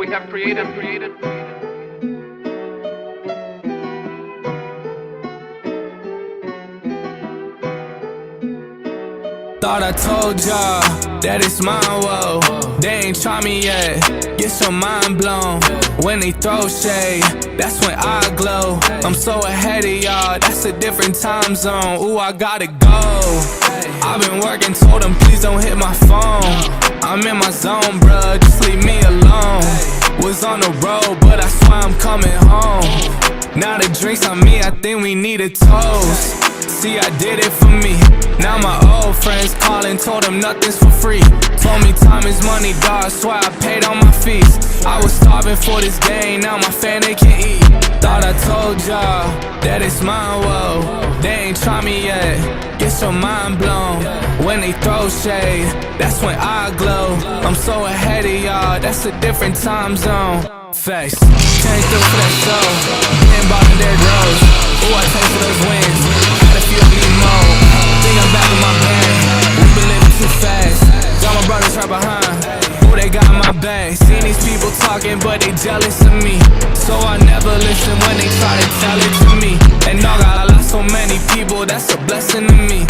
we have created. Thought I told y'all that it's mine, whoa. They ain't try me yet, get your mind blown. When they throw shade, that's when I glow. I'm so ahead of y'all, that's a different time zone. Ooh, I gotta go. I've been working, told them please don't hit my phone. I'm in my zone, bruh, just leave me alone. Was on the road, but I swear I'm coming home. Now the drinks on me, I think we need a toast. See, I did it for me. Now my old friends calling, told them nothing's for free. Told me time is money, dawg, swear I paid all my fees. I was starving for this game, now my family can eat. Thought I told y'all that it's mine, whoa. They ain't try me yet, get your mind blown. When they throw shade, that's when I glow. I'm so ahead of y'all, that's a different time zone. Facts, can't do for that show. Getting bottom dead rows. Ooh, I taste for those wins. Had a few of me more. Think I'm back in my bag. We been living too fast. Got my brothers right behind. Ooh, they got my back. Seen these people talking, but they jealous of me. So I never listen when they try to tell it to me. And dog, I lost so many people, that's a blessing to me.